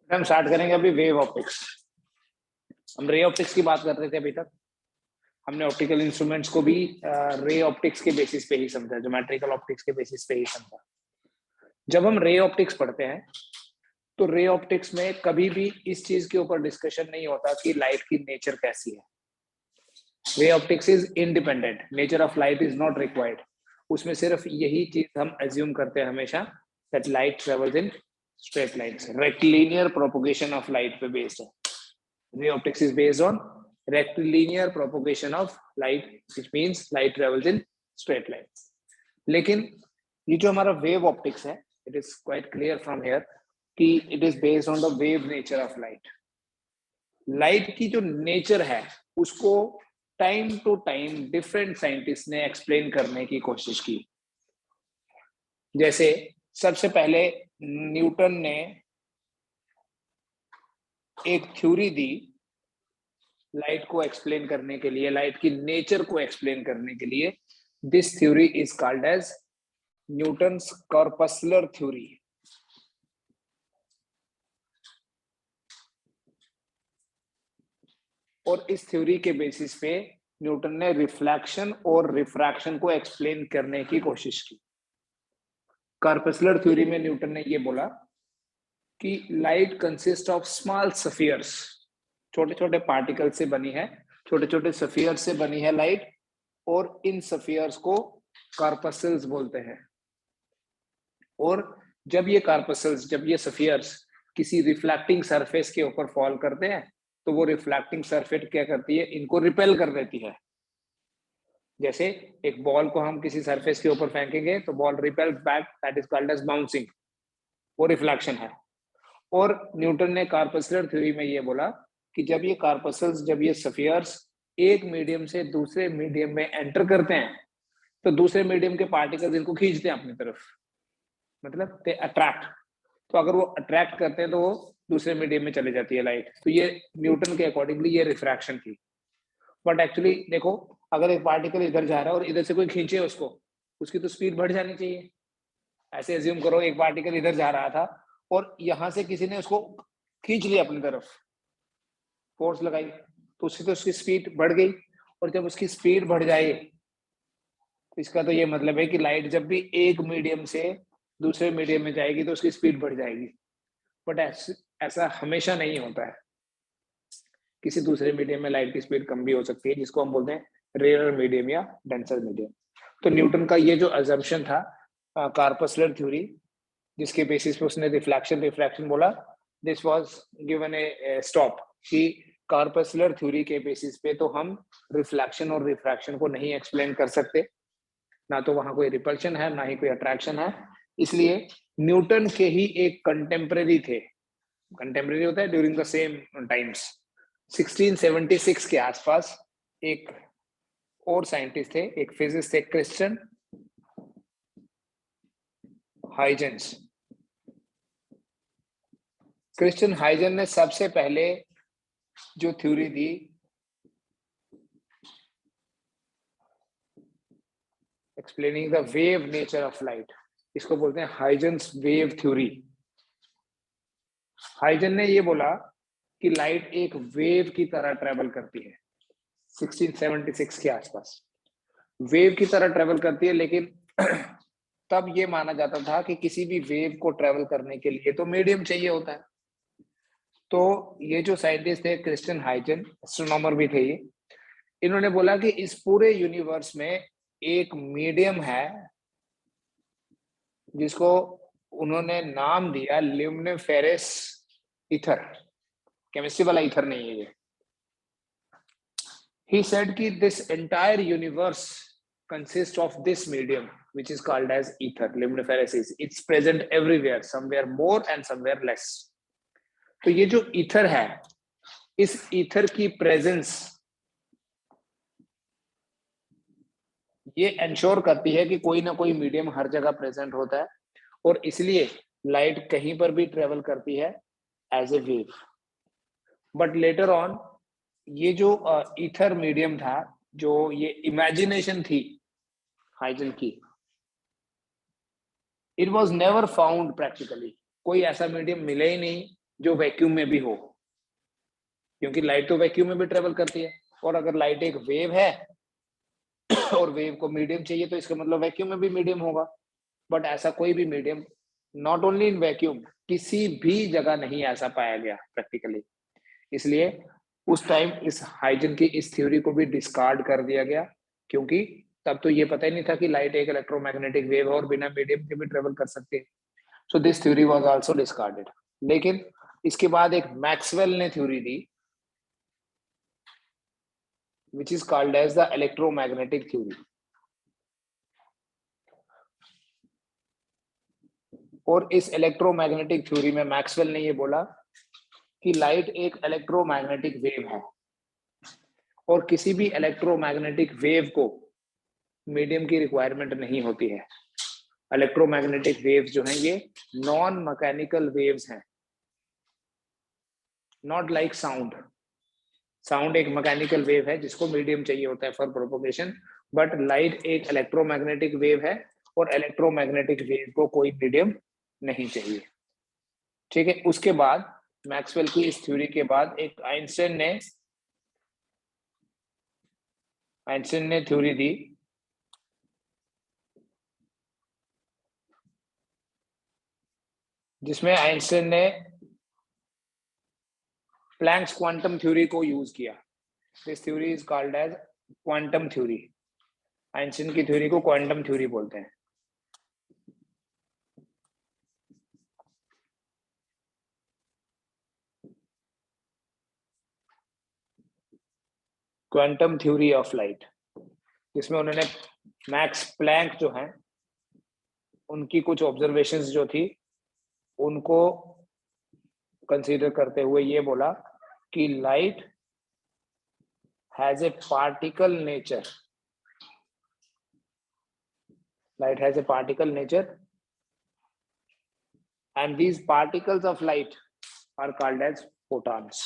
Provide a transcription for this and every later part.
हम स्टार्ट करेंगे अभी वेव ऑप्टिक्स। हम रे ऑप्टिक्स की बात कर रहे थे अभी तक। हमने ऑप्टिकल इंस्ट्रूमेंट्स को भी रे ऑप्टिक्स के बेसिस पे ही समझा, ज्योमेट्रिकल ऑप्टिक्स के बेसिस पे ही समझा। जब हम रे ऑप्टिक्स पढ़ते हैं तो रे ऑप्टिक्स में कभी भी इस चीज के ऊपर डिस्कशन नहीं होता कि लाइट की नेचर कैसी है। Ray optics is independent, nature of light is not required. उसमें सिर्फ यही चीज हम एज्यूम करते हैं हमेशा, that light travels in straight lines. Rectilinear propagation of light पे बेस्ड है। ray optics is based on rectilinear propagation of light, which means light travels in straight lines. लेकिन ये जो हमारा wave optics है, it is quite clear from here कि it is based on the wave nature of light. Light की जो nature है उसको time to time different scientist ने एक्सप्लेन करने की कोशिश की। जैसे सबसे पहले न्यूटन ने एक थ्योरी दी लाइट को एक्सप्लेन करने के लिए, लाइट की नेचर को एक्सप्लेन करने के लिए। This theory is called as Newton's corpuscular theory. और इस थ्योरी के बेसिस पे न्यूटन ने रिफ्लेक्शन और रिफ्रैक्शन को एक्सप्लेन करने की कोशिश की। कॉर्पस्कुलर थ्योरी में न्यूटन ने ये बोला कि light consist of small spheres, छोटे छोटे पार्टिकल से बनी है, छोटे छोटे सफियर से बनी है लाइट, और इन सफियर्स को कॉर्पस्कल्स बोलते हैं। और जब ये कॉर्पस्कल्स, जब ये सफियर्स किसी रिफ्लेक्टिंग सरफेस के ऊपर फॉल करते हैं तो वो रिफ्लेक्टिंग सरफेस क्या करती है, इनको रिपेल कर देती है। जैसे एक बॉल को हम किसी सरफेस के ऊपर फेंकेंगे तो ball repels back, that is called as bouncing, वो रिफ्लेक्शन है। और न्यूटन ने कॉर्पस्कुलर थ्योरी में ये बोला कि जब ये कॉर्पस्कल्स, जब ये सफियर्स एक मीडियम से दूसरे मीडियम में एंटर करते हैं तो दूसरे मीडियम के पार्टिकल्स इनको खींचते हैं अपनी तरफ, मतलब दे अट्रैक्ट। तो अगर वो अट्रैक्ट करते हैं तो वो दूसरे मीडियम में चले जाती है लाइट। तो ये न्यूटन के अकॉर्डिंगली ये रिफ्रैक्शन थी। बट एक्चुअली देखो, अगर एक पार्टिकल इधर जा रहा है और इधर से कोई खींचे उसको, उसकी तो स्पीड बढ़ जानी चाहिए। ऐसे एज्यूम करो एक पार्टिकल इधर जा रहा था और यहां से किसी ने उसको खींच लिया अपनी तरफ, फोर्स लगाई, तो उससे तो उसकी स्पीड बढ़ गई। और जब उसकी स्पीड बढ़ जाए तो इसका तो ये मतलब है कि लाइट जब भी एक मीडियम से दूसरे मीडियम में जाएगी तो उसकी स्पीड बढ़ जाएगी। बट ऐसा हमेशा नहीं होता है। किसी दूसरे मीडियम में लाइट की स्पीड कम भी हो सकती है, जिसको हम बोलते हैं रेयर मीडियम या डेंसर मीडियम। तो न्यूटन का ये जो अजम्पशन था, कॉर्पस्कुलर थ्योरी, जिसके बेसिस पे उसने रिफ्लेक्शन रिफ्रैक्शन बोला, this was given A stop कि कॉर्पस्कुलर थ्योरी के बेसिस पे तो हम रिफ्लेक्शन और रिफ्रैक्शन को नहीं एक्सप्लेन कर सकते, ना तो वहां कोई रिपल्शन है ना ही कोई अट्रैक्शन है। इसलिए न्यूटन के ही एक कंटेम्परेरी थे, कंटेम्परेरी होता है ड्यूरिंग द सेम टाइम्स, 1676 के आसपास एक और साइंटिस्ट थे, एक फिजिसिस्ट थे, क्रिश्चियन हाइजेंस। क्रिश्चियन हाइजेंस ने सबसे पहले जो theory the, explaining the wave nature of light, इसको बोलते हैं हाइजेंस वेव थ्योरी। हाइजेंस ने ये बोला कि लाइट एक वेव की तरह ट्रेवल करती है 1676 के आसपास, वेव की तरह ट्रेवल करती है। लेकिन तब ये माना जाता था कि किसी भी वेव को ट्रेवल करने के लिए तो मीडियम चाहिए होता है। तो ये जो साइंटिस्ट थे क्रिश्चियन हाइजेन, एस्ट्रोनॉमर भी थे ये, इन्होंने बोला कि इस पूरे यूनिवर्स में एक मीडियम है जिसको उन्होंने नाम दिया ल्यूमिनिफेरस ईथर। केमिस्ट्री वाला ईथर नहीं है ये। He said कि this entire universe consists of this medium which is called as ether, luminiferous. It's present everywhere, somewhere more and somewhere less. तो ये जो ईथर है, इस ईथर की प्रेजेंस ये इंश्योर करती है कि कोई ना कोई मीडियम हर जगह प्रेजेंट होता है, और इसलिए लाइट कहीं पर भी ट्रेवल करती है as a wave. But later on ये जो ईथर मीडियम था, जो ये इमेजिनेशन थी हाइजन की, it was never found practically. कोई ऐसा मीडियम मिले ही नहीं जो वैक्यूम में भी हो, क्योंकि लाइट तो वैक्यूम में भी ट्रेवल करती है। और अगर लाइट एक वेव है और वेव को मीडियम चाहिए तो इसका मतलब वैक्यूम में भी मीडियम होगा। बट ऐसा कोई भी medium, not only in vacuum, किसी भी जगह नहीं ऐसा पाया गया प्रैक्टिकली। इसलिए उस टाइम इस हाइजन की इस थ्योरी को भी डिस्कार्ड कर दिया गया, क्योंकि तब तो ये पता ही नहीं था कि लाइट एक इलेक्ट्रोमैग्नेटिक वेव है और बिना मीडियम के भी ट्रेवल कर सकती है। So this theory was also discarded. लेकिन इसके बाद एक मैक्सवेल ने theory the, which is called as the electromagnetic theory. और इस इलेक्ट्रोमैग्नेटिक थ्योरी में मैक्सवेल ने ये बोला कि लाइट एक इलेक्ट्रोमैग्नेटिक वेव है और किसी भी इलेक्ट्रोमैग्नेटिक वेव को मीडियम की रिक्वायरमेंट नहीं होती है। इलेक्ट्रोमैग्नेटिक वेव्स जो हैं ये नॉन मैकेनिकल वेव्स हैं, नॉट लाइक साउंड। साउंड एक मैकेनिकल वेव है जिसको मीडियम चाहिए होता है फॉर प्रोपोगेशन, बट लाइट एक इलेक्ट्रोमैग्नेटिक वेव है और इलेक्ट्रोमैग्नेटिक वेव को कोई मीडियम नहीं चाहिए। ठीक है, उसके बाद मैक्सवेल की इस थ्योरी के बाद एक आइंस्टाइन ने थ्योरी दी जिसमें आइंस्टाइन ने प्लैंक्स क्वांटम थ्योरी को यूज किया। This theory is called as quantum theory. Einstein की थ्योरी को क्वांटम थ्योरी बोलते हैं। क्वांटम थ्योरी ऑफ लाइट, जिसमें उन्होंने मैक्स प्लैंक जो हैं उनकी कुछ ऑब्जर्वेशंस जो थी उनको कंसीडर करते हुए ये बोला कि light has a particle nature, light has a particle nature and these particles of light are called as photons.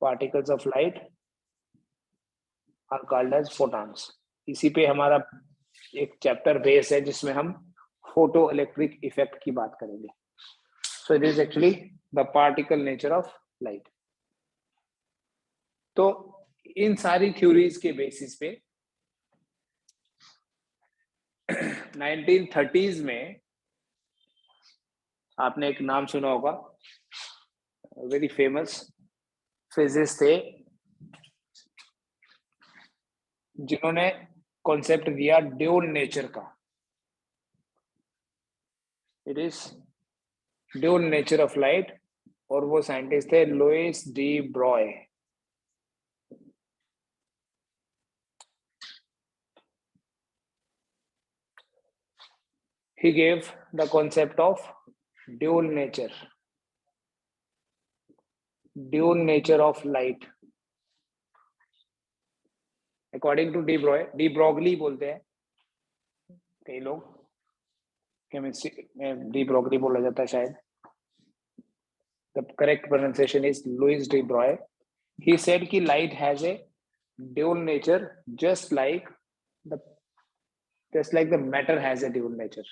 Particles of light are called as photons. इसी पे हमारा एक चैप्टर बेस है जिसमें हम फोटो इलेक्ट्रिक इफेक्ट की बात करेंगे। So it is actually the particle nature of light. तो इन सारी थ्योरीज के बेसिस पे 1930s में आपने एक नाम सुना होगा, वेरी फेमस फिजिसिस्ट थे जिन्होंने कॉन्सेप्ट दिया ड्यूल नेचर का। It is dual nature of light और वो साइंटिस्ट थे Louis de Broglie. He gave the concept of dual nature of light. According to de Broglie बोलते हैं कई लोग, केमिस्ट्री में de Broglie बोला जाता है शायद। The correct pronunciation is Louis de Broglie. He said कि light has a dual nature just like the matter has a dual nature.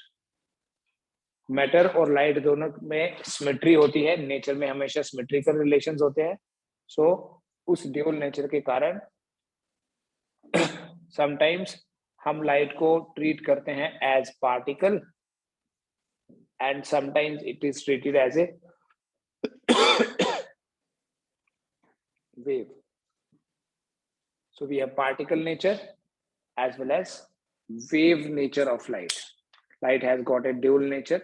Matter और लाइट दोनों में सिमेट्री होती है, नेचर में हमेशा सिमेट्रिकल रिलेशंस होते हैं। सो उस ड्यूल नेचर के कारण समटाइम्स हम लाइट को ट्रीट करते हैं as particle and sometimes it is treated as a wave. So we have particle nature as well as wave nature of light. Light has got a dual nature,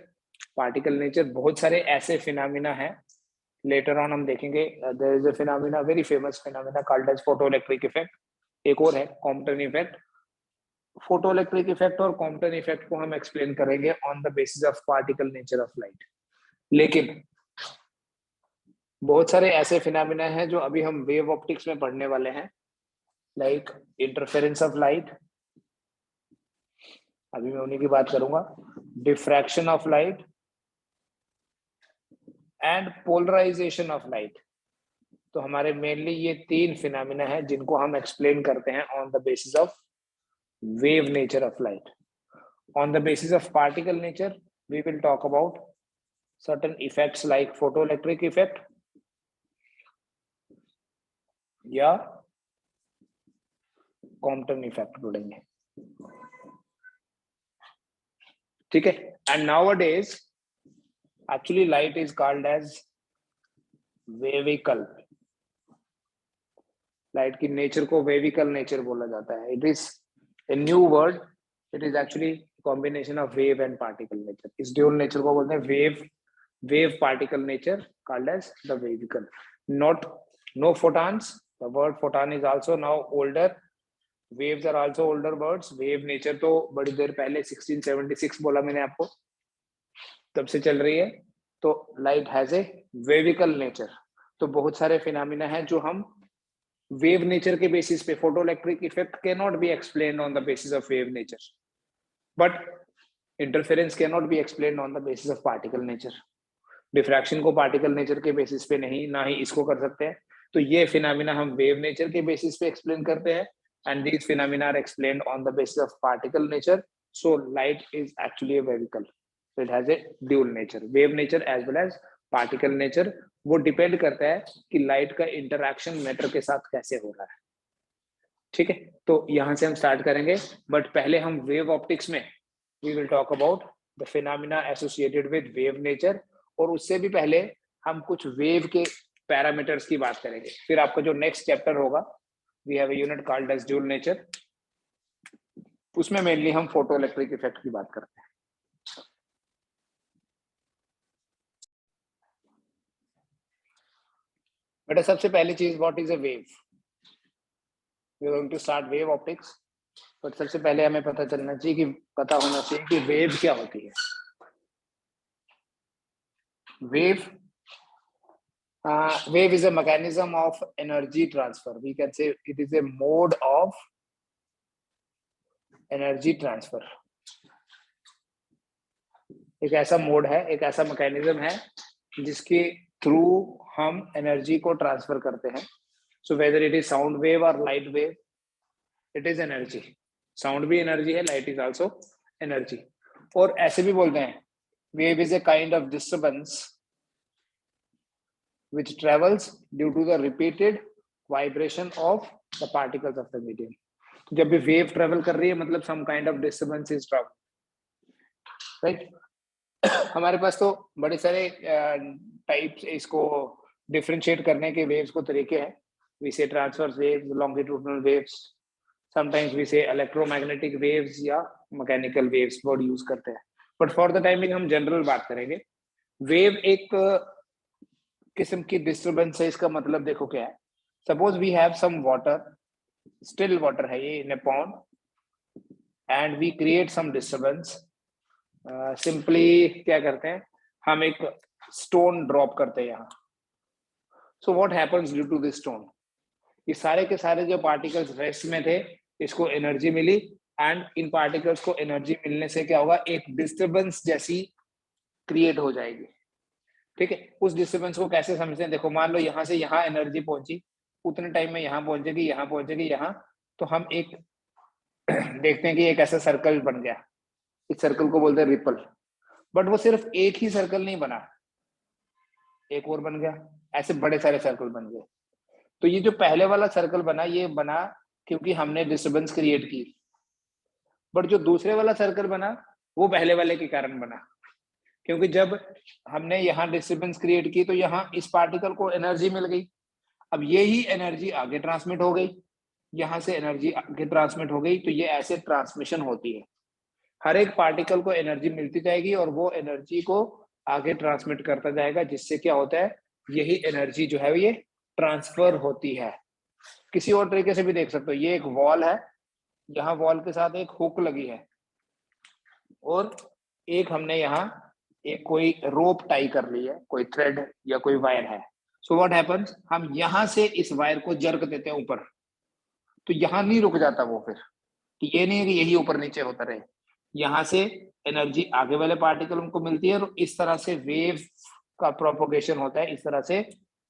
particle nature. बहुत सारे ऐसे phenomena हैं, later on हम देखेंगे। there is a phenomena, very famous phenomena called as photoelectric effect. एक और है Compton effect. Photoelectric effect और कॉम्पटन इफेक्ट को हम एक्सप्लेन करेंगे on the basis of particle nature of light. लेकिन बहुत सारे ऐसे फिनोमिना हैं जो अभी हम वेव ऑप्टिक्स में पढ़ने वाले हैं, लाइक इंटरफेरेंस ऑफ लाइट, अभी मैं उन्हीं की बात करूंगा, diffraction of light and polarisation of light. तो हमारे मेनली ये तीन फिनोमिना है जिनको हम एक्सप्लेन करते हैं on the basis of wave nature of light. On the basis of particle nature, we will talk about certain effects like photoelectric effect या कॉम्पटन इफेक्ट पढ़ेंगे, ठीक है। And nowadays actually light is called as wavicle. Light की nature को wavicle nature बोला जाता है। It is a new word, it is actually combination of wave and particle nature. इस ड्यूल नेचर को बोलते हैं wave particle nature called as the wavicle. Not no photons, the word photon is also now older, waves are also older words। wave nature तो बड़ी देर पहले 1676 बोला मैंने आपको, तब से चल रही है। तो लाइट हैज ए वेविकल नेचर। तो बहुत सारे फिनोमिना हैं जो हम वेव नेचर के बेसिस पे, photoelectric effect can not be explained on the basis of wave nature, but interference can not be explained on the basis of particle nature. Diffraction को particle nature के basis पे नहीं, ना ही इसको कर सकते हैं। तो ये फिनोमिना हम वेव नेचर के बेसिस पे एक्सप्लेन करते हैं, and these phenomena are explained on the basis of particle nature. So light is actually a wavicle, it has a dual nature, wave nature as well as particle nature. वो depend करता है कि light का interaction matter के साथ कैसे हो रहा है, ठीक है। तो यहां से हम स्टार्ट करेंगे, बट पहले हम वेव ऑप्टिक्स में we will talk about the phenomena associated with wave nature, और उससे भी पहले हम कुछ वेव के पैरामीटर्स की बात करेंगे। फिर आपका जो नेक्स्ट चैप्टर होगा, we have a unit called as dual nature, उसमें मेनली हम फोटोइलेक्ट्रिक इफेक्ट की बात करते हैं। बेटा सबसे पहली चीज, what is a wave? We are going to start wave optics, but सबसे पहले हमें पता चलना चाहिए कि पता होना चाहिए कि वेव क्या होती है। Wave is a mechanism of energy transfer. We can say it is a mode of energy transfer. एक ऐसा मोड है, एक ऐसा मैकेनिज्म है जिसके थ्रू हम एनर्जी को ट्रांसफर करते हैं। So whether it is sound wave और light wave, it is energy. Sound भी एनर्जी है, लाइट इज आल्सो एनर्जी। और ऐसे भी बोलते हैं, wave is a kind of disturbance which travels due to the repeated vibration of the particles of the medium। तो जब भी वेव ट्रेवल कर रही है मतलब some kind of disturbance is travel, right? हमारे पास तो बड़े सारे टाइप्स, इसको डिफरेंशिएट करने के वेव्स को तरीके हैं। we say transverse waves, longitudinal waves, sometimes we say electromagnetic waves या mechanical waves वर्ड यूज करते हैं, but for the timing हम जनरल बात करेंगे। वेव एक किस्म की डिस्टर्बेंस है। इसका मतलब देखो क्या है, suppose we have some water, still water है ये in a pond, and we create some disturbance. Simply क्या करते हैं, हम एक स्टोन ड्रॉप करते हैं यहाँ। So what happens due to this stone, ये सारे के सारे जो पार्टिकल्स रेस्ट में थे, इसको एनर्जी मिली, एंड इन पार्टिकल्स को एनर्जी मिलने से क्या होगा, एक डिस्टर्बेंस जैसी क्रिएट हो जाएगी, ठीक है। उस डिस्टर्बेंस को कैसे समझते हैं, देखो मान लो यहाँ से यहाँ एनर्जी पहुंची, उतने टाइम में यहाँ पहुंचेगी, यहाँ पहुंचेगी, यहाँ, तो हम एक देखते हैं कि एक ऐसा सर्कल बन गया। इस सर्कल को बोलते हैं रिपल। बट वो सिर्फ एक ही सर्कल नहीं बना, एक और बन गया, ऐसे बड़े सारे सर्कल बन गए। तो ये जो पहले वाला सर्कल बना, ये बना क्योंकि हमने डिस्टर्बेंस क्रिएट की। बट जो दूसरे वाला सर्कल बना, वो पहले वाले के कारण बना, क्योंकि जब हमने यहाँ डिस्टर्बेंस क्रिएट की तो यहाँ इस पार्टिकल को एनर्जी मिल गई। अब ये ही एनर्जी आगे ट्रांसमिट हो गई, यहाँ से एनर्जी आगे ट्रांसमिट हो गई, तो ये ऐसे ट्रांसमिशन होती है। हर एक पार्टिकल को एनर्जी मिलती जाएगी और वो एनर्जी को आगे ट्रांसमिट करता जाएगा, जिससे क्या होता है, यही एनर्जी जो है ये ट्रांसफर होती है। किसी और तरीके से भी देख सकते हो, ये एक वॉल है, यहाँ वॉल के साथ एक हुक लगी है, और एक हमने यहाँ एक कोई रोप टाई कर ली है, कोई थ्रेड या कोई वायर है। सो व्हाट हैपेंस, हम यहाँ से इस वायर को जर्क देते हैं ऊपर, तो यहाँ नहीं रुक जाता वो, फिर कि ये नहीं है कि यही ऊपर नीचे होता रहे, यहाँ से एनर्जी आगे वाले पार्टिकल को मिलती है, और इस तरह से वेव का प्रोपोगेशन होता है, इस तरह से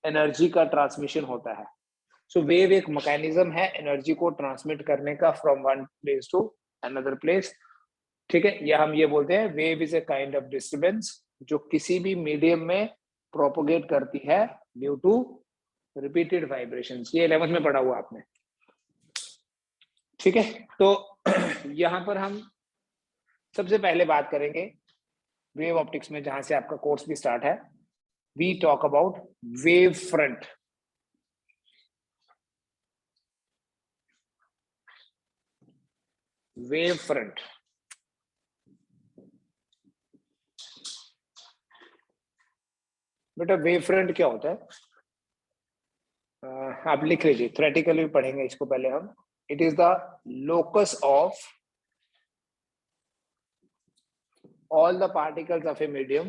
एनर्जी का ट्रांसमिशन होता है। सो वेव एक मैकेनिज्म है एनर्जी को ट्रांसमिट करने का from one place to another place. ठीक है, या हम ये बोलते हैं wave is a kind of disturbance जो किसी भी मीडियम में प्रोपोगेट करती है ड्यू टू रिपीटेड वाइब्रेशंस। ये 11th में पढ़ा हुआ आपने। ठीक है, तो यहां पर हम सबसे पहले बात करेंगे वेव ऑप्टिक्स में, जहां से आपका कोर्स भी स्टार्ट है। We talk about wave front. Wave front, बेटा वेव फ्रंट क्या होता है? आप लिख लीजिए, थ्योरेटिकली पढ़ेंगे इसको पहले हम। It is the locus of all the particles of a medium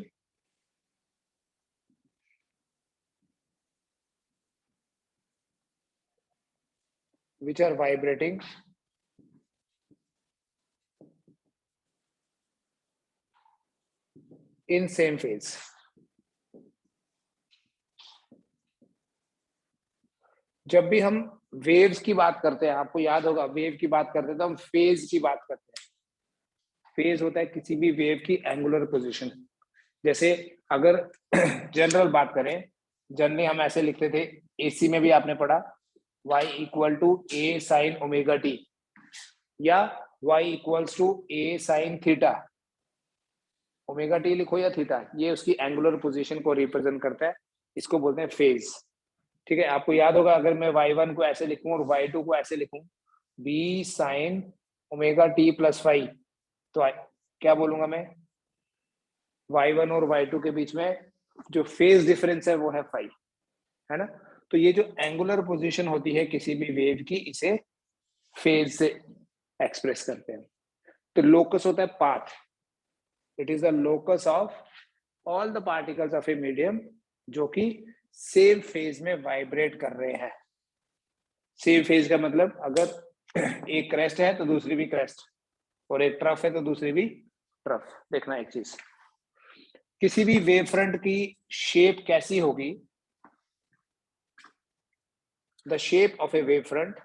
which are vibrating in same phase. जब भी हम वेव्स की बात करते हैं, आपको याद होगा वेव की बात करते हैं तो हम फेज की बात करते हैं। फेज होता है किसी भी वेव की एंगुलर पोजीशन। जैसे अगर जनरल बात करें, जनरली हम ऐसे लिखते थे, एसी में भी आपने पढ़ा, y equal to A sine omega T या y equals to A sine theta. Omega T लिखो या थीटा, ये उसकी एंगुलर पोजीशन को रिप्रेजेंट करता है, इसको बोलते हैं फेज। ठीक है, आपको याद होगा अगर मैं y1 को ऐसे लिखूं और y2 को ऐसे लिखूं, b sign omega T plus five, तो क्या बोलूंगा मैं? y1 और y2 के बीच में जो फेज डिफरेंस है वो है फाइव, है ना? तो ये जो एंगुलर पोजीशन होती है किसी भी वेव की, इसे फेज से एक्सप्रेस करते हैं। तो लोकस होता है path. It is the locus of all the particles of a medium जो कि सेम फेज में वाइब्रेट कर रहे हैं। सेम फेज का मतलब अगर एक क्रेस्ट है तो दूसरी भी क्रेस्ट, और एक ट्रफ है तो दूसरी भी ट्रफ। देखना एक चीज, किसी भी वेव फ्रंट की शेप कैसी होगी? The shape of a wave front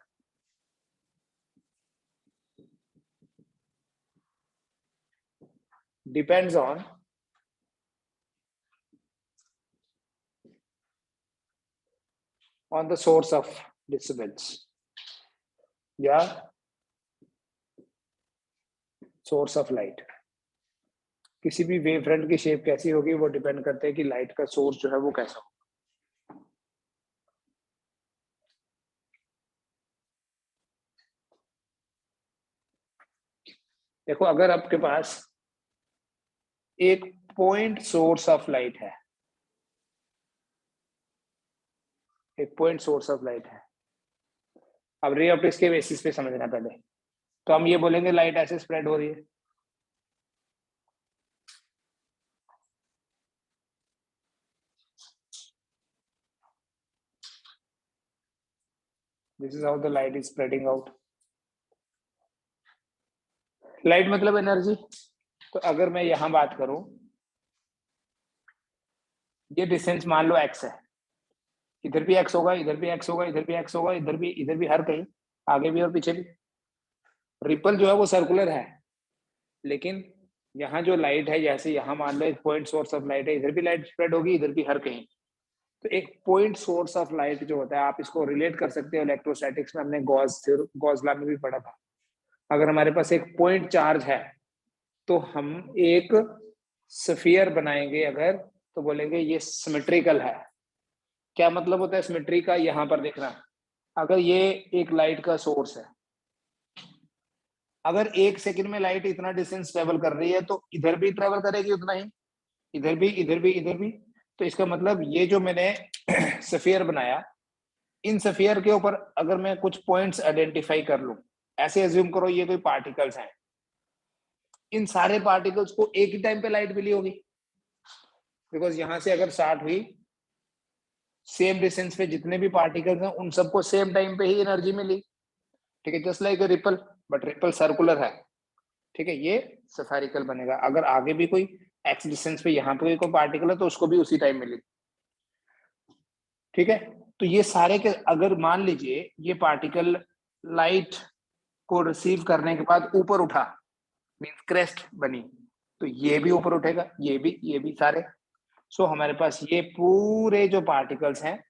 depends on the source of disturbance या सोर्स ऑफ लाइट। किसी भी वेव फ्रंट की शेप कैसी होगी वो डिपेंड करते हैं कि लाइट का सोर्स जो है वो कैसा होगा। देखो, अगर आपके पास एक पॉइंट सोर्स ऑफ लाइट है, एक पॉइंट सोर्स ऑफ लाइट है, अब रे ऑप्टिक्स के बेसिस पे समझना पहले, तो हम ये बोलेंगे लाइट ऐसे स्प्रेड हो रही है। This is how the light is spreading out. Light मतलब एनर्जी। तो अगर मैं यहां बात करूं, ये डिस्टेंस मान लो x है, इधर भी x होगा, इधर भी x होगा, इधर भी x होगा, इधर भी हर कहीं, आगे भी और पीछे भी। रिपल जो है वो सर्कुलर है, लेकिन यहाँ जो लाइट है, जैसे यहाँ मान लो एक पॉइंट सोर्स ऑफ लाइट है, इधर भी लाइट स्प्रेड होगी, इधर भी हर कहीं। तो एक पॉइंट सोर्स ऑफ लाइट जो होता है, आप इसको रिलेट कर सकते हो इलेक्ट्रोस्टैटिक्स में, हमने गॉस लॉ में भी पढ़ा था। अगर हमारे पास एक पॉइंट चार्ज है तो हम एक स्फीयर बनाएंगे अगर, तो बोलेंगे ये सिमेट्रिकल है। क्या मतलब होता है सिमेट्री का? यहाँ पर देखना, अगर ये एक लाइट का सोर्स है, अगर एक सेकंड में लाइट इतना डिस्टेंस ट्रेवल कर रही है तो इधर भी ट्रेवल करेगी उतना ही, इधर भी, इधर भी, इधर भी। तो इसका मतलब ये जो मैंने स्फीयर बनाया, इन स्फीयर के ऊपर अगर मैं कुछ पॉइंट्स आइडेंटिफाई कर लूं, ऐसे एज्यूम करो ये कोई पार्टिकल्स हैं, इन सारे पार्टिकल्स को एक ही टाइम पे लाइट मिली होगी, बिकॉज यहां से अगर स्टार्ट हुई, सेम डिस्टेंस पे जितने भी पार्टिकल्स हैं उन सबको सेम टाइम पे ही एनर्जी मिली। ठीक है, just like a ripple, but ripple circular है। ठीक है, ये सफेरिकल बनेगा। अगर आगे भी कोई एक्स डिस्टेंस पे यहाँ पे कोई पार्टिकल है तो उसको भी उसी टाइम मिलेगी। ठीक है, तो ये सारे के, अगर मान लीजिए ये पार्टिकल लाइट को रिसीव करने के बाद ऊपर उठा, मीन्स क्रेस्ट बनी, तो ये भी ऊपर उठेगा, ये भी सारे। सो हमारे पास ये पूरे जो पार्टिकल्स हैं,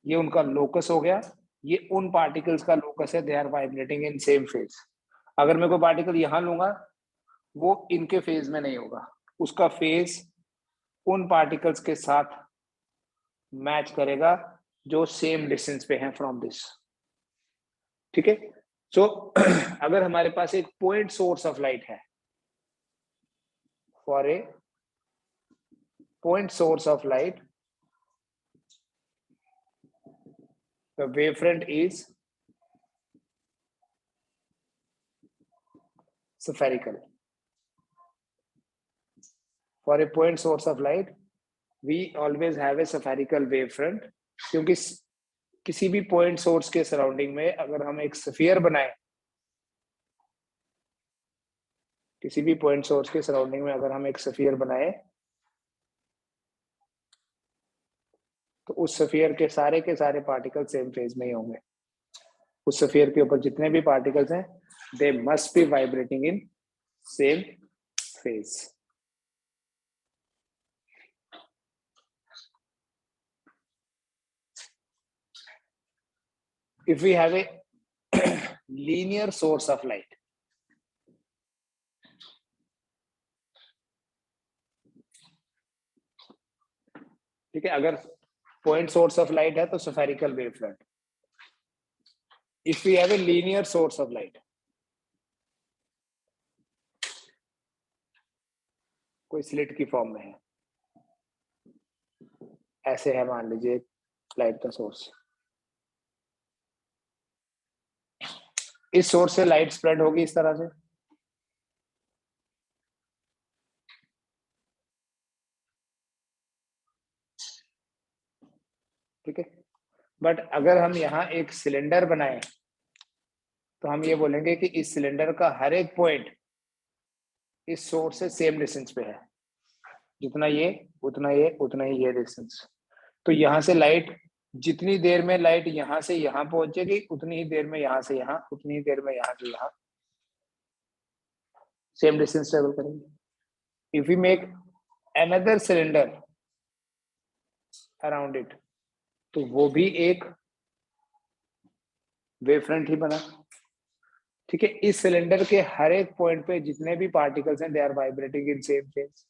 ये उनका लोकस हो गया, ये उन पार्टिकल्स का लोकस है, they are vibrating in same phase. अगर मैं कोई पार्टिकल यहां लूंगा, वो इनके फेज में नहीं होगा, उसका फेज उन पार्टिकल्स के साथ मैच करेगा जो सेम डिस्टेंस पे हैं फ्रॉम दिस। ठीक है। सो अगर हमारे पास एक पॉइंट सोर्स ऑफ लाइट है, for A point source of light, the wavefront is spherical. For a point source of light, we always have a spherical wavefront, क्योंकि किसी भी पॉइंट सोर्स के सराउंडिंग में अगर हम एक स्फीयर बनाए, किसी भी पॉइंट सोर्स के सराउंडिंग में अगर हम एक स्फीयर बनाए, तो उस स्फीयर के सारे पार्टिकल सेम फेज में ही होंगे। उस स्फीयर के ऊपर जितने भी पार्टिकल्स हैं, they must be vibrating in same phase. If we have a linear source of light, ठीक है, अगर पॉइंट सोर्स ऑफ लाइट है तो spherical wavefront. If we have a linear source of light, कोई स्लिट की form में है, ऐसे है, मान लीजिए लाइट का सोर्स, इस सोर्स से लाइट स्प्रेड होगी इस तरह से, ठीक है। बट अगर हम यहाँ एक सिलेंडर बनाए, तो हम ये बोलेंगे कि इस सिलेंडर का हर एक पॉइंट इस सोर्स से सेम डिस्टेंस पे है, जितना ये उतना ये डिस्टेंस। तो यहाँ से लाइट, जितनी देर में लाइट यहाँ से यहाँ पहुंचेगी, उतनी ही देर में यहाँ से यहाँ, उतनी ही देर में यहाँ से यहाँ सेम डिस्टेंस ट्रेवल करेंगे। If we make another cylinder around it, तो वो भी एक वेवफ्रंट ही बना, ठीक है। इस सिलेंडर के हर एक पॉइंट पे जितने भी पार्टिकल्स हैं, they are vibrating in same phase.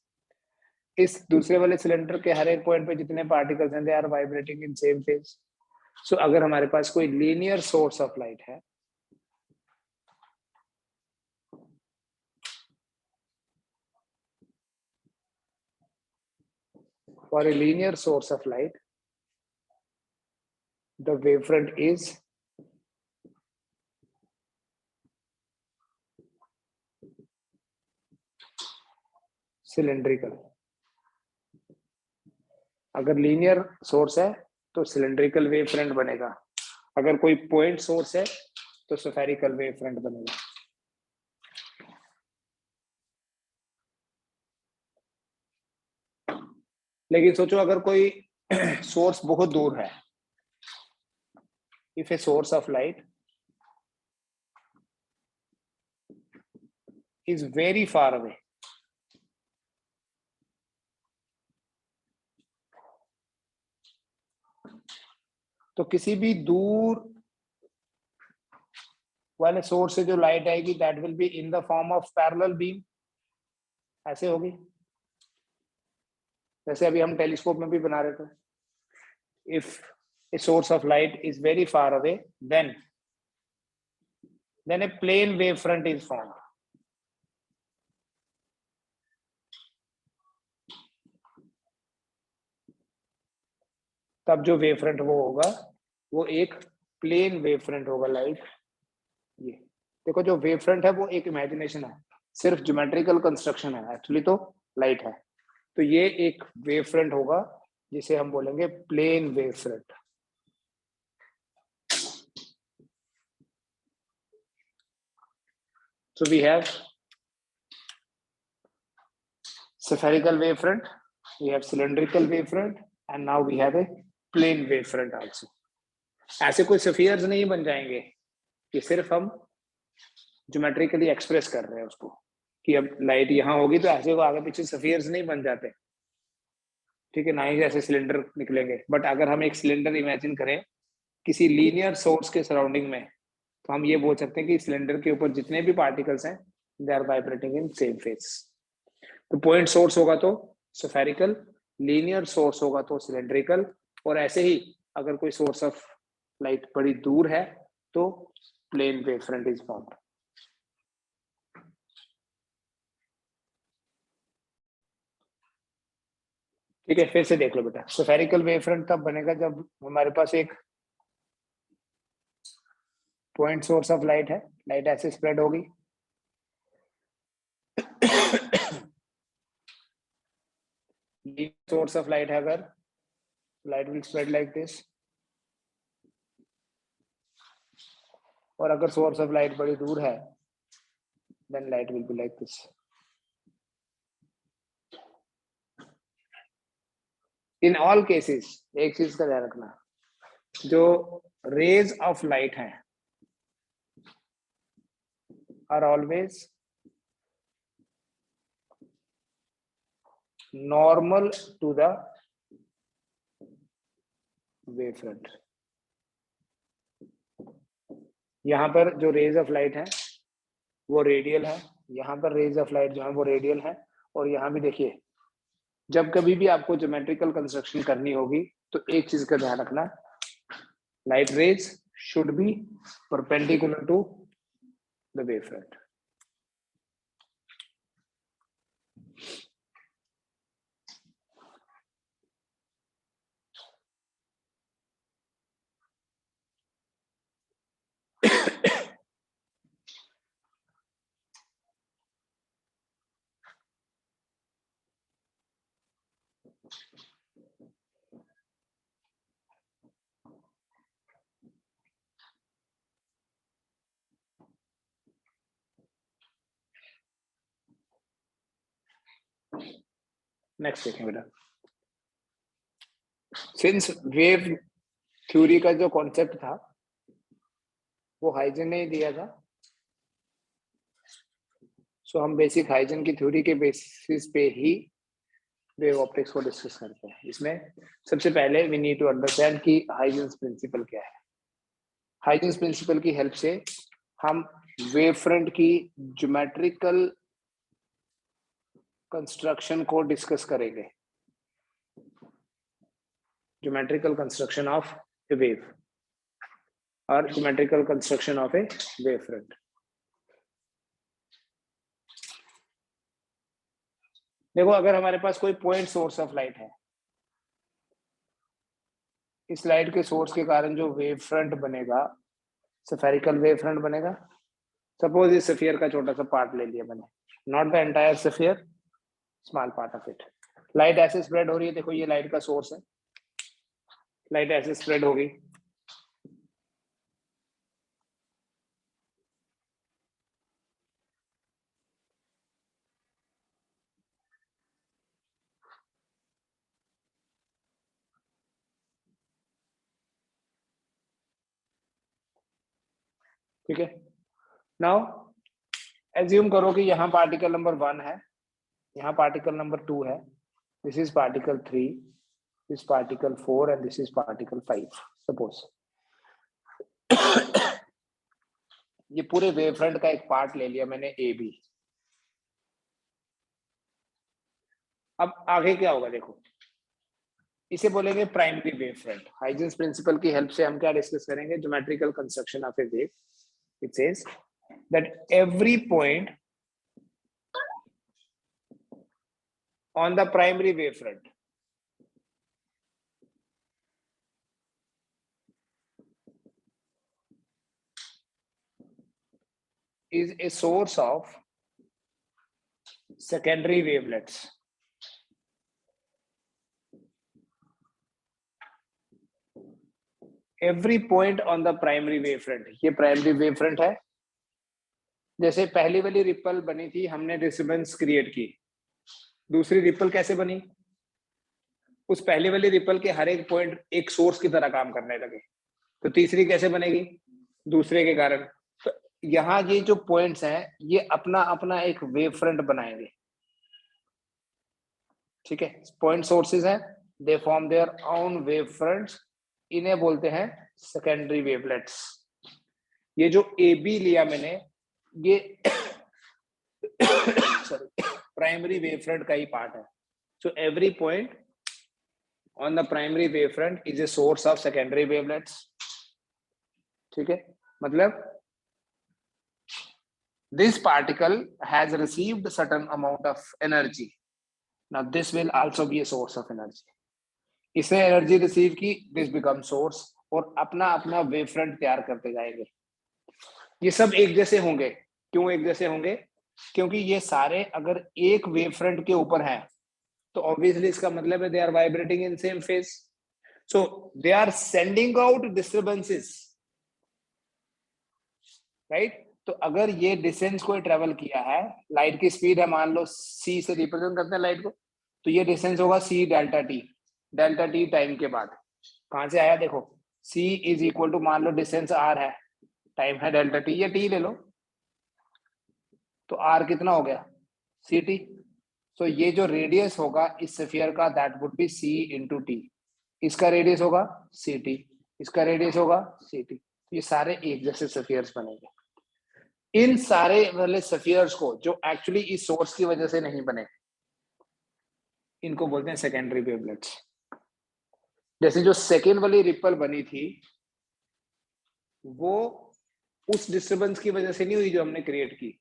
इस दूसरे वाले सिलेंडर के हर एक पॉइंट पे जितने पार्टिकल्स हैं, they are vibrating in same phase. So अगर हमारे पास कोई लीनियर सोर्स ऑफ लाइट है, for a linear source of light, the wavefront is cylindrical. अगर लीनियर सोर्स है तो सिलेंड्रिकल वेव फ्रंट बनेगा, अगर कोई पॉइंट सोर्स है तो स्फेरिकल वेव फ्रंट बनेगा। लेकिन सोचो अगर कोई सोर्स बहुत दूर है, if a source of light is very far away, तो किसी भी दूर वाले सोर्स से जो लाइट आएगी, that will be in the form of parallel beam, ऐसे होगी, जैसे अभी हम टेलीस्कोप में भी बना रहे थे। If a source of light is very far away, then a plane wavefront is formed. तब जो वेवफ्रंट वो होगा, वो एक प्लेन वेवफ्रंट होगा। लाइट, ये देखो, जो वेवफ्रंट है वो एक इमेजिनेशन है, सिर्फ ज्योमेट्रिकल कंस्ट्रक्शन है, एक्चुअली तो लाइट है। तो ये एक वेवफ्रंट होगा जिसे हम बोलेंगे plane wavefront. So we have spherical wavefront, we have cylindrical wavefront, and now we have a plane wavefront also. ऐसे कोई स्फीयर्स नहीं बन जाएंगे, ये सिर्फ हम ज्योमेट्रिकली एक्सप्रेस कर रहे हैं उसको। कि अब लाइट यहाँ होगी तो ऐसे को आगे पीछे स्फीयर्स नहीं बन जाते, ठीक है, ना ही जैसे सिलेंडर निकलेंगे। बट अगर हम एक सिलेंडर इमेजिन करें किसी लीनियर सोर्स के सराउंडिंग में, तो हम ये बोल सकते हैं कि सिलेंडर के ऊपर जितने भी पार्टिकल्स हैं they are vibrating in same phase. तो पॉइंट सोर्स होगा तो स्फेरिकल, लीनियर सोर्स होगा तो सिलेंड्रिकल, और ऐसे ही अगर कोई सोर्स ऑफ लाइट बड़ी दूर है तो plane wave front is formed. ठीक है, फिर से देख लो बेटा, स्फेरिकल वेव फ्रंट तब बनेगा जब हमारे पास एक पॉइंट सोर्स ऑफ लाइट है, लाइट ऐसे स्प्रेड होगी सोर्स ऑफ लाइट है अगर, light will spread like this, और अगर सोर्स ऑफ लाइट बड़ी दूर है then light will be like this. In all cases एक चीज का ध्यान रखना, जो रेज ऑफ लाइट है are always normal to the wave front. यहाँ पर जो रेज ऑफ लाइट है वो रेडियल है, यहाँ पर रेज ऑफ लाइट जो है वो रेडियल है, और यहाँ भी देखिए जब कभी भी आपको ज्योमेट्रिकल कंस्ट्रक्शन करनी होगी तो एक चीज का ध्यान रखना, light rays should be perpendicular to the wave front. Next देखें बेटा, सिंस वेव थ्योरी का जो कॉन्सेप्ट था वो हाइजन ने दिया था, सो हम बेसिक हाइजन की थ्योरी के बेसिस पे ही वेव ऑप्टिक्स को डिस्कस करते हैं। इसमें सबसे पहले वी नीड टू अंडरस्टैंड कि हाइजन्स प्रिंसिपल क्या है। हाइजन्स प्रिंसिपल की हेल्प से हम वेव फ्रंट की ज्योमेट्रिकल कंस्ट्रक्शन को डिस्कस करेंगे, geometrical construction of a wave और geometrical construction of a wave front. देखो अगर हमारे पास कोई पॉइंट सोर्स ऑफ लाइट है, इस लाइट के सोर्स के कारण जो वेव फ्रंट बनेगा स्फेरिकल वेव फ्रंट बनेगा। सपोज इस स्फीयर का छोटा सा पार्ट ले लिया मैंने, not the entire sphere, small part of it. Light ऐसे स्प्रेड हो रही है, देखो ये लाइट का सोर्स है, लाइट ऐसे स्प्रेड होगी, ठीक है। नाउ एज्यूम करो कि यहाँ पार्टिकल नंबर 1 है, यहाँ पार्टिकल नंबर 2 है, this is particle 3, this particle 4 and this is particle 5 suppose. ये पूरे वेव फ्रंट का एक पार्ट ले लिया मैंने ए बी। अब आगे क्या होगा देखो, इसे बोलेंगे primary wave front. Huygens principle की हेल्प से हम क्या डिस्कस करेंगे, geometrical construction of a wave. It says that every point on the primary wave front is a source of secondary wavelets. Every point on the primary wavefront, ये primary wave front है। जैसे पहली वाली ripple बनी थी, हमने disturbance create की, दूसरी रिपल कैसे बनी, उस पहली वाली रिपल के हर एक पॉइंट एक सोर्स की तरह काम करने लगे, तो तीसरी कैसे बनेगी, दूसरे के कारण। तो यहाँ ये जो पॉइंट्स हैं ये अपना अपना एक वेव फ्रंट बनाएंगे, ठीक है। पॉइंट सोर्सेज हैं, they form their own wave fronts, इन्हें बोलते हैं सेकेंडरी वेवलेट्स। ये जो ए बी लिया मैंने, ये सॉरी प्राइमरी वेव फ्रंट का ही पार्ट है। So every point on the primary wavefront is a source of secondary wavelets, ठीक है। मतलब this particle has received certain amount of energy, now this will also be a source of energy। इसने energy receive की, this become source, और अपना अपना wave front तैयार करते जाएंगे। ये सब एक जैसे होंगे। क्यों एक जैसे होंगे? क्योंकि ये सारे अगर एक वेव फ्रंट के ऊपर हैं तो ऑब्वियसली इसका मतलब है they are vibrating in same phase, so they are sending out disturbances, right. तो अगर ये डिस्टेंस कोई ट्रेवल किया है, लाइट की स्पीड है मान लो c से रिप्रेजेंट करते हैं लाइट को, तो ये डिस्टेंस होगा c डेल्टा टी टाइम के बाद। कहां से आया देखो, c इज इक्वल टू मान लो डिस्टेंस r है, टाइम है डेल्टा टी, या t ले लो, तो r कितना हो गया ct। तो ये जो रेडियस होगा इस स्फीयर का that would be c into T, इसका रेडियस होगा ct, इसका रेडियस होगा ct। ये सारे एक जैसे स्फीयर्स बनेंगे। इन सारे वाले स्फीयर्स को जो एक्चुअली इस सोर्स की वजह से नहीं बने, इनको बोलते हैं सेकेंडरी वेवलेट्स। जैसे जो सेकेंड वाली रिपल बनी थी वो उस डिस्टरबेंस की वजह से नहीं हुई जो हमने क्रिएट की,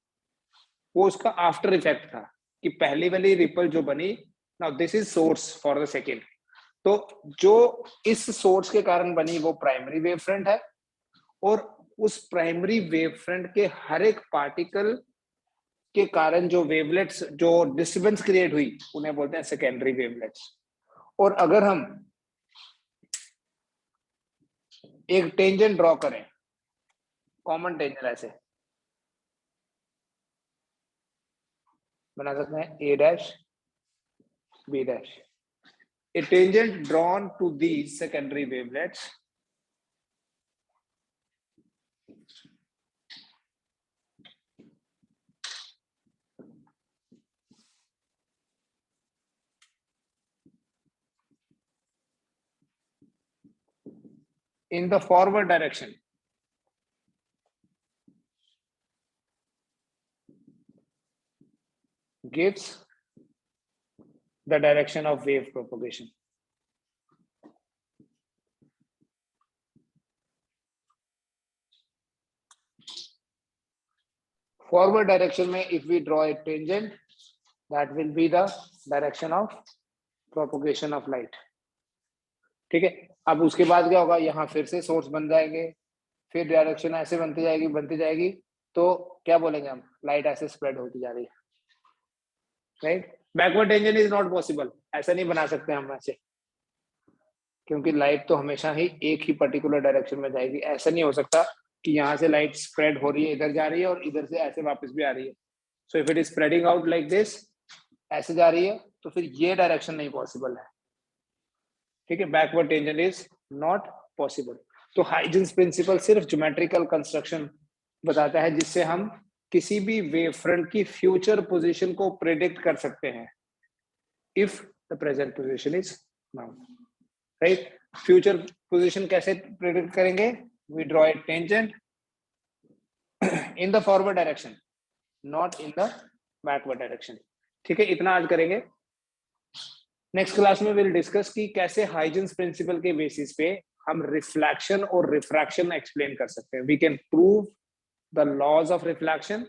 वो उसका आफ्टर इफेक्ट था कि पहली वाली रिपल जो बनी, now this is source for the second, तो जो इस सोर्स के कारण बनी वो प्राइमरी वेव फ्रंट है, और उस प्राइमरी वेव फ्रंट के हर एक पार्टिकल के कारण जो वेवलेट्स, जो डिस्टरबेंस क्रिएट हुई, उन्हें बोलते हैं सेकेंडरी वेवलेट्स। और अगर हम एक टेंजेंट ड्रॉ करें, कॉमन टेंजेंट ऐसे बना सकते हैं, A dash B dash, a tangent drawn to these secondary wavelets in the forward direction gives the direction of wave propagation. Forward direction में if we draw a tangent, that will be the direction of propagation of light, ठीक है। अब उसके बाद क्या होगा, यहाँ फिर से सोर्स बन जाएंगे, फिर डायरेक्शन ऐसे बनती जाएगी, तो क्या बोलेंगे हम, लाइट ऐसे स्प्रेड होती जा रही है, right. Backward tangent is not possible, ऐसा नहीं बना सकते हम ऐसे, क्योंकि लाइट तो हमेशा ही एक ही पर्टिकुलर डायरेक्शन में जाएगी। ऐसा नहीं हो सकता कि यहाँ से लाइट स्प्रेड हो रही है, इधर जा रही है और इधर से ऐसे वापस भी आ रही है। So if it is spreading out like this, ऐसे जा रही है, तो फिर ये डायरेक्शन नहीं पॉसिबल है, ठीक है। Backward tangent is not possible. तो हाइजेंस प्रिंसिपल सिर्फ ज्योमेट्रिकल कंस्ट्रक्शन बताता है जिससे हम किसी भी वेव फ्रंट की फ्यूचर पोजीशन को प्रेडिक्ट कर सकते हैं, if the present position is known, right. Future position कैसे प्रेडिक्ट करेंगे, we draw a tangent in the forward direction, not in the backward direction, ठीक है। इतना आज करेंगे। नेक्स्ट क्लास में विल डिस्कस कि कैसे हाइजेंस प्रिंसिपल के बेसिस पे हम रिफ्लेक्शन और रिफ्रैक्शन एक्सप्लेन कर सकते हैं। We can prove the laws of reflection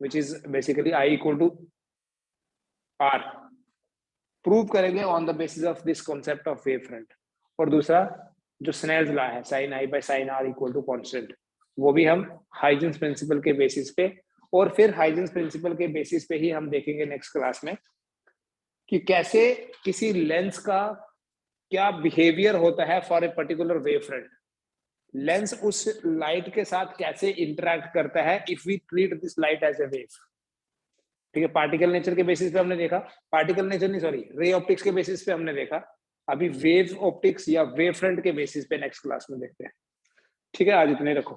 which is basically I equal to R, prove करेंगे on the basis of this concept of wave front. और दूसरा जो स्नेल्स लॉ है, sin I by sin R equal to constant, वो भी हम Huygens principal के basis पे, और फिर हाइजेंस प्रिंसिपल के बेसिस पे ही हम देखेंगे नेक्स्ट क्लास में कि कैसे किसी लेंस का क्या बिहेवियर होता है for a particular wave front, lens उस लाइट के साथ कैसे इंटरेक्ट करता है if we treat this light as a wave, ठीक है। पार्टिकल नेचर के बेसिस पे हमने देखा, पार्टिकल नेचर नहीं सॉरी रे ऑप्टिक्स के बेसिस पे हमने देखा, अभी वेव ऑप्टिक्स या वेव फ्रंट के बेसिस पे नेक्स्ट क्लास में देखते हैं, ठीक है। आज इतने रखो।